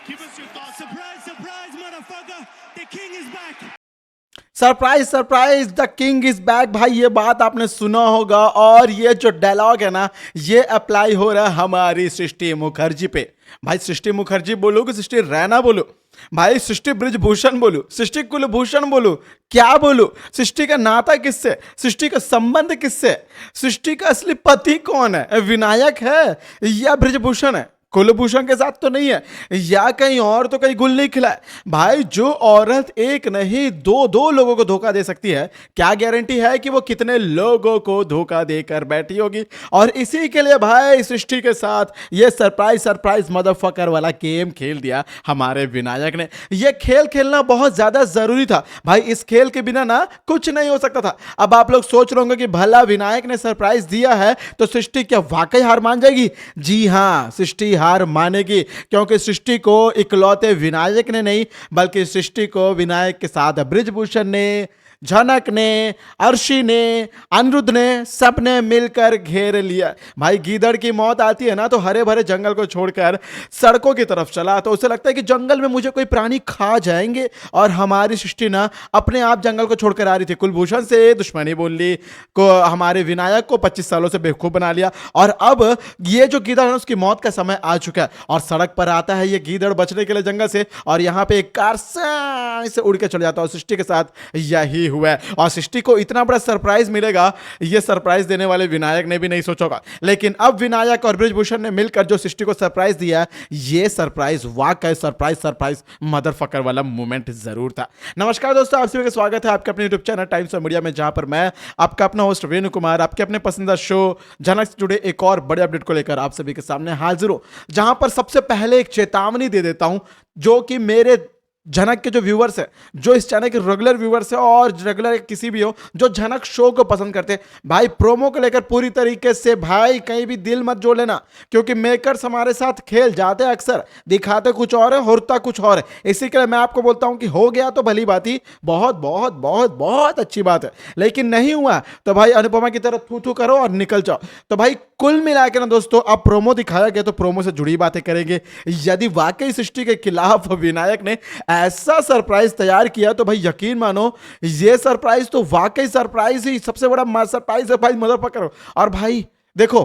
Give us your thoughts. Surprise, surprise, motherfucker! The king is back! Surprise surprise the king is back. भाई ये बात आपने सुना होगा और ये जो डायलॉग है ना, ये अप्लाई हो रहा है हमारी सृष्टि मुखर्जी पे। भाई सृष्टि मुखर्जी बोलूं कि सृष्टि रैना बोलूं, भाई सृष्टि ब्रिजभूषण बोलूं, सृष्टि कुलभूषण बोलूं, क्या बोलूं? सृष्टि का नाता किससे, सृष्टि का संबंध किससे, सृष्टि का असली पति कौन है? विनायक है या ब्रिजभूषण है? कुलभूषण के साथ तो नहीं है, या कहीं और तो कहीं गुल नहीं खिला है। भाई जो औरत एक नहीं दो दो लोगों को धोखा दे सकती है, क्या गारंटी है कि वो कितने लोगों को धोखा देकर बैठी होगी? और इसी के लिए भाई सृष्टि के साथ ये सरप्राइज सरप्राइज मदरफकर वाला गेम खेल दिया हमारे विनायक ने। ये खेल खेलना बहुत ज्यादा जरूरी था भाई, इस खेल के बिना ना कुछ नहीं हो सकता था। अब आप लोग सोच रहे होंगे कि भला विनायक ने सरप्राइज दिया है तो सृष्टि क्या वाकई हार मान जाएगी? जी हाँ, सृष्टि हार मानेगी, क्योंकि सृष्टि को इकलौते विनायक ने नहीं बल्कि सृष्टि को विनायक के साथ ब्रिजभूषण ने, झनक ने, अर्शी ने, अनिरुद्ध ने, सबने मिलकर घेर लिया। भाई गीदड़ की मौत आती है ना तो हरे भरे जंगल को छोड़कर सड़कों की तरफ चला, तो उसे लगता है कि जंगल में मुझे कोई प्राणी खा जाएंगे, और हमारी सृष्टि ना अपने आप जंगल को छोड़कर आ रही थी। कुलभूषण से दुश्मनी बोल ली, को हमारे विनायक को 25 सालों से बेवकूफ बना लिया, और अब ये जो गीदड़ है उसकी मौत का समय आ चुका है, और सड़क पर आता है ये गीदड़ बचने के लिए जंगल से, और यहाँ पे एक कार से उड़ के चले जाता है। और सृष्टि के साथ यही हुआ है, और सृष्टि को इतना बड़ा सरप्राइज मिलेगा, ये सरप्राइज देने वाले विनायक ने भी नहीं सोचा होगा। लेकिन अब विनायक और ब्रिजभूषण ने मिलकर जो सृष्टि को सरप्राइज दिया, ये सरप्राइज वाकई सरप्राइज सरप्राइज मदरफकर वाला मोमेंट जरूर था। नमस्कार दोस्तों, आप सभी का स्वागत है आपके अपने YouTube channel times of media में, जहां पर मैं आपका अपना होस्ट वेणु कुमार आपके अपने पसंदीदा शो झनक से जुड़े एक और बड़े अपडेट को लेकर आप सभी के सामने हाजिर हूं। जहां पर सबसे पहले एक चेतावनी दे देता हूं, जो कि मेरे झनक के जो व्यूवर्स है, जो इस चैनल के रेगुलर व्यूवर्स है और रेगुलर किसी भी हो जो झनक शो को पसंद करते हैं, भाई प्रोमो को लेकर पूरी तरीके से भाई कहीं भी दिल मत जोड़ लेना, क्योंकि मेकर्स हमारे साथ खेल जाते हैं, अक्सर दिखाते कुछ और है, होता कुछ और है। इसी के लिए मैं आपको बोलता हूं कि हो गया तो भली बात ही, बहुत बहुत बहुत बहुत अच्छी बात है, लेकिन नहीं हुआ तो भाई अनुपमा की तरह थू थू करो और निकल जाओ। तो भाई कुल मिला के ना दोस्तों, अब प्रोमो दिखाया गया तो प्रोमो से जुड़ी बातें करेंगे। यदि वाकई सृष्टि के खिलाफ विनायक ने ऐसा सरप्राइज तैयार किया तो भाई यकीन मानो ये सरप्राइज तो वाकई सरप्राइज ही सबसे बड़ा सरप्राइज है भाई, मदरफकर। और भाई देखो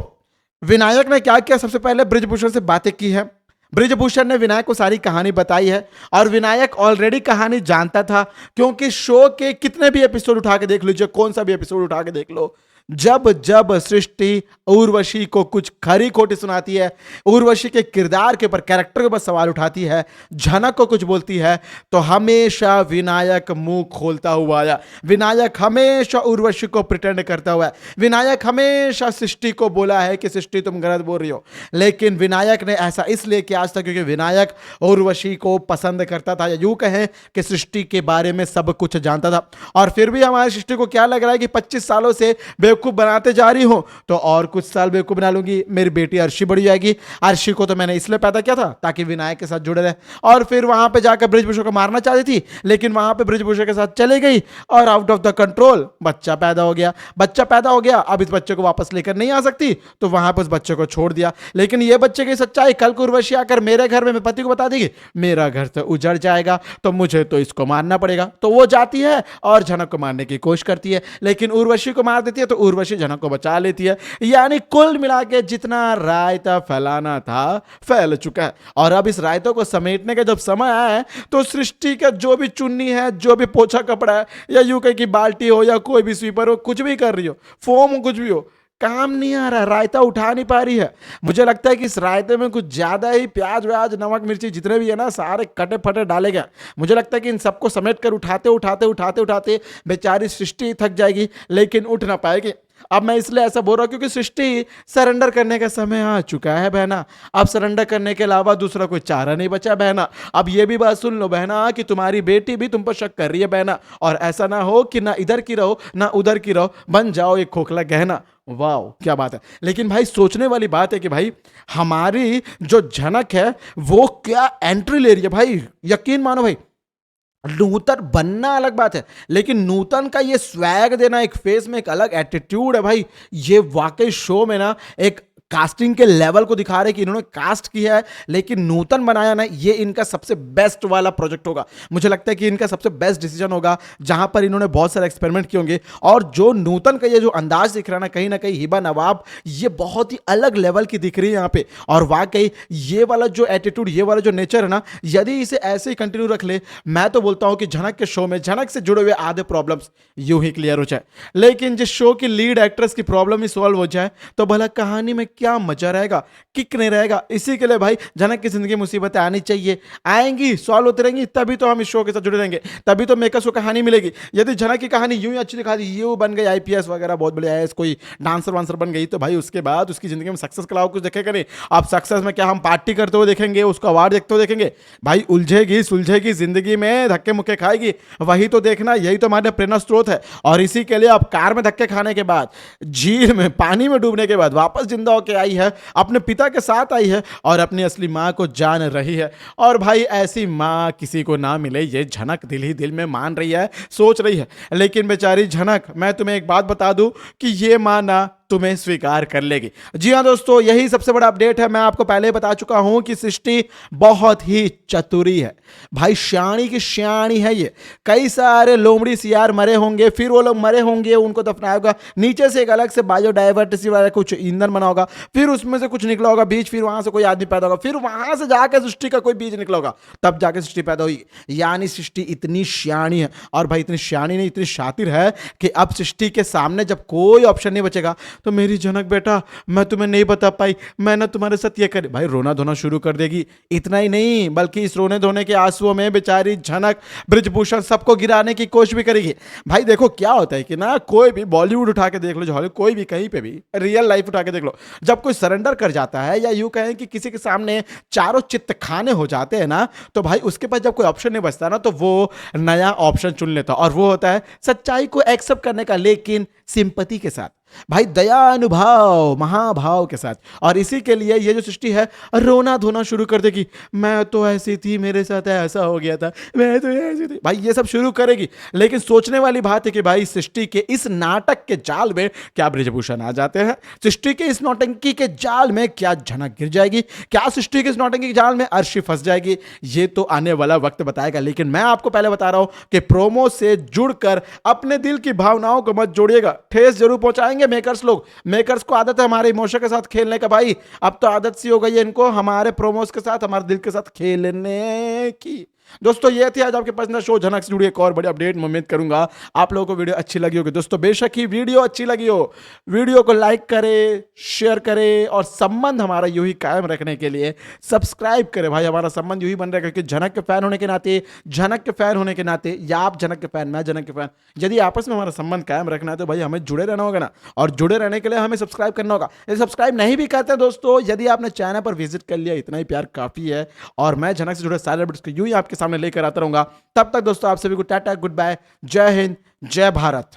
विनायक ने क्या किया, सबसे पहले ब्रिजभूषण से बातें की है, ब्रिजभूषण ने विनायक को सारी कहानी बताई है, और विनायक ऑलरेडी कहानी जानता था, क्योंकि शो के कितने भी एपिसोड उठा के देख लीजिए, कौन सा भी एपिसोड उठा के देख लो, जब जब सृष्टि उर्वशी को कुछ खरी खोटी सुनाती है, उर्वशी के किरदार के ऊपर, कैरेक्टर के ऊपर सवाल उठाती है, झनक को कुछ बोलती है, तो हमेशा विनायक मुंह खोलता हुआ आया। विनायक हमेशा उर्वशी को प्रिटेंड करता हुआ है। विनायक हमेशा सृष्टि को बोला है कि सृष्टि तुम गलत बोल रही हो, लेकिन विनायक ने ऐसा इसलिए किया आज तक क्योंकि विनायक उर्वशी को पसंद करता था, या यूं कहें कि सृष्टि के बारे में सब कुछ जानता था। और फिर भी हमारी सृष्टि को क्या लग रहा है कि 25 सालों से बेवकूफ बनाते जा रही हूं, तो और कुछ साल बेवकूफ बना लूंगी, मेरी बेटी अर्शी बढ़ जाएगी। अर्शी को तो मैंने इसलिए पैदा किया था ताकि विनायक के साथ जुड़े रहे, और फिर वहां पे जाकर ब्रिजभूषण को मारना चाहती थी, लेकिन वहां पे ब्रिजभूषण के साथ चली गई और आउट ऑफ द कंट्रोल बच्चा पैदा हो गया। बच्चा पैदा हो गया, अब इस बच्चे को वापस लेकर नहीं आ सकती, तो वहां पर उस बच्चे को छोड़ दिया। लेकिन ये बच्चे की सच्चाई कल को उर्वशी आकर मेरे घर में मेरे पति को बता देगी, मेरा घर तो उजड़ जाएगा, तो मुझे तो इसको मारना पड़ेगा। तो वो जाती है और झनक को मारने की कोशिश करती है, लेकिन उर्वशी को मार देती है, तो उर्वशी झनक को बचा लेती है। यानी कुल मिला के जितना रायता फैलाना था फैल चुका है, और अब इस रायतों को समेटने का जब समय आया है, तो सृष्टि का जो भी चुन्नी है, जो भी पोछा कपड़ा है, या यूं कहीं की बाल्टी हो, या कोई भी स्वीपर हो, कुछ भी कर रही हो, फोम हो, कुछ भी हो, काम नहीं आ रहा, रायता उठा नहीं पा रही है। मुझे लगता है कि इस रायते में कुछ ज्यादा ही प्याज व्याज नमक मिर्ची जितने भी है ना, सारे कटे फटे डाले गए। मुझे लगता है कि इन सबको समेट कर उठाते उठाते उठाते उठाते बेचारी सृष्टि थक जाएगी, लेकिन उठ ना पाएगी। अब मैं इसलिए ऐसा बोल रहा हूं क्योंकि सृष्टि सरेंडर करने का समय आ चुका है बहना। अब सरेंडर करने के अलावा दूसरा कोई चारा नहीं बचा बहना। अब ये भी बात सुन लो बहना कि तुम्हारी बेटी भी तुम पर शक कर रही है बहना, और ऐसा ना हो कि ना इधर की रहो ना उधर की रहो, बन जाओ एक खोखला गहना। वाह क्या बात है। लेकिन भाई सोचने वाली बात है कि भाई हमारी जो झनक है वो क्या एंट्री ले रही है। भाई यकीन मानो भाई, नूतन बनना अलग बात है, लेकिन नूतन का ये स्वैग देना, एक फेस में एक अलग एटीट्यूड है भाई, ये वाकई शो में ना एक कास्टिंग के लेवल को दिखा रहे हैं कि इन्होंने कास्ट किया है लेकिन नूतन बनाया ना, ये इनका सबसे बेस्ट वाला प्रोजेक्ट होगा। मुझे लगता है कि इनका सबसे बेस्ट डिसीजन होगा जहां पर इन्होंने बहुत सारे एक्सपेरिमेंट किए होंगे। और जो नूतन का ये जो अंदाज दिख रहा है ना कहीं हिबा नवाब, ये बहुत ही अलग लेवल की दिख रही है यहाँ पे। और वाकई ये वाला जो एटीट्यूड, ये वाला जो नेचर है ना, यदि इसे ऐसे ही कंटिन्यू रख ले, मैं तो बोलता हूं कि झनक के शो में झनक से जुड़े हुए आधे प्रॉब्लम्स यूं ही क्लियर हो जाए। लेकिन जिस शो की लीड एक्ट्रेस की प्रॉब्लम ही सॉल्व हो जाए तो भला कहानी में क्या मजा रहेगा, किक नहीं रहेगा। इसी के लिए भाई झनक की जिंदगी मुसीबतें आनी चाहिए, आएंगी, सॉल्व होती रहेंगी, तभी तो हम इस शो के साथ जुड़े रहेंगे, तभी तो मेकर्स को कहानी मिलेगी। यदि झनक की कहानी यूं ही अच्छी दिखा दी, यूं बन गई आईपीएस वगैरह, बहुत बड़े आईएएस, कोई डांसर वांसर बन गई, तो भाई उसके बाद उसकी जिंदगी में सक्सेस के अलावा कुछ देखेगा नहीं। अब सक्सेस में क्या हम पार्टी करते हुए देखेंगे, उसको अवार्ड देखते हुए देखेंगे? भाई उलझेगी सुलझेगी जिंदगी में, धक्के मुक्के खाएगी, वही तो देखना, यही तो हमारे प्रेरणा स्रोत है। और इसी के लिए अब कार में धक्के खाने के बाद, झील में पानी में डूबने के बाद वापस जिंदा होकर आई है, अपने पिता के साथ आई है और अपनी असली मां को जान रही है। और भाई ऐसी मां किसी को ना मिले, ये झनक दिल ही दिल में मान रही है, सोच रही है। लेकिन बेचारी झनक, मैं तुम्हें एक बात बता दूं कि ये मां ना तुम्हें स्वीकार कर लेगी। जी हां दोस्तों, यही सबसे बड़ा अपडेट है। मैं आपको पहले बता चुका हूं कि सृष्टि बहुत ही चतुरी है भाई, श्याणी की श्याणी है ये। कई सारे लोमड़ी सियार मरे होंगे, फिर वो लोग मरे होंगे, उनको दफनाया होगा, नीचे से एक अलग से बायोडाइवर्सिटी वाला कुछ ईंधन बना होगा, फिर उसमें से कुछ निकला होगा बीज, फिर वहां से कोई आदमी पैदा होगा, फिर वहां से जाकर सृष्टि का कोई बीज निकला होगा, तब जाके सृष्टि पैदा हुई। यानी सृष्टि इतनी श्याणी है, और भाई इतनी श्याणी नहीं, इतनी शातिर है कि अब सृष्टि के सामने जब कोई ऑप्शन नहीं बचेगा तो मेरी झनक बेटा, मैं तुम्हें नहीं बता पाई, मैं ना तुम्हारे साथ ये कर, भाई रोना धोना शुरू कर देगी। इतना ही नहीं, बल्कि इस रोने धोने के आंसुओं में बेचारी झनक ब्रिजभूषण सबको गिराने की कोशिश भी करेगी। भाई देखो क्या होता है कि ना, कोई भी बॉलीवुड उठा के देख लो, हॉलीवुड, कोई भी कहीं पे भी रियल लाइफ उठा के देख लो, जब कोई सरेंडर कर जाता है या यूं कहें कि किसी के सामने चारों चित्त खाने हो जाते हैं ना, तो भाई उसके पास जब कोई ऑप्शन नहीं बचता ना, तो वो नया ऑप्शन चुन लेता, और वो होता है सच्चाई को एक्सेप्ट करने का, लेकिन सिंपैथी के साथ, भाई दया अनुभाव महाभाव के साथ। और इसी के लिए ये जो सृष्टि है रोना धोना शुरू कर देगी, मैं तो ऐसी थी, मेरे साथ ऐसा हो गया था, मैं तो ऐसी थी, भाई ये सब शुरू करेगी। लेकिन सोचने वाली बात है कि भाई सृष्टि के इस नाटक के जाल में क्या ब्रिजभूषण आ जाते हैं, सृष्टि के इस नौटंकी के जाल में क्या झनक गिर जाएगी, क्या सृष्टि के इस नौटंकी के जाल में अर्शी फंस जाएगी, ये तो आने वाला वक्त बताएगा। लेकिन मैं आपको पहले बता रहा हूं कि प्रोमो से जुड़कर अपने दिल की भावनाओं को मत जोड़िएगा, ठेस जरूर पहुंचाएंगे मेकर्स लोग। मेकर्स को आदत है हमारे इमोशन के साथ खेलने का, भाई अब तो आदत सी हो गई है इनको हमारे प्रोमोस के साथ, हमारे दिल के साथ खेलने की। दोस्तों ये थी आज आपके पसंदीदा शो झनक से जुड़ी एक और बड़ी अपडेट। मैं उम्मीद करूंगा आप लोगों को वीडियो अच्छी लगी होगी। दोस्तों बेशक ही वीडियो अच्छी लगी हो, वीडियो को लाइक करें, शेयर करें, और संबंध हमारा यूं ही कायम रखने के लिए सब्सक्राइब करें। भाई हमारा संबंध यूं ही बन रहेगा, क्योंकि झनक के फैन होने के नाते, झनक के फैन होने के नाते, या आप झनक के फैन, मैं झनक के फैन, यदि आपस में हमारा संबंध कायम रखना है तो भाई हमें जुड़े रहना होगा ना, और जुड़े रहने के लिए हमें सब्सक्राइब करना होगा। यदि सब्सक्राइब नहीं भी करते दोस्तों, यदि आपने चैनल पर विजिट कर लिया, इतना ही प्यार काफी है। और मैं झनक से जुड़े सारे अपडेट्स को यूं ही आपके सामने लेकर आता रहूंगा। तब तक दोस्तों आप सभी को टाटा, गुड बाय, जय हिंद, जय भारत।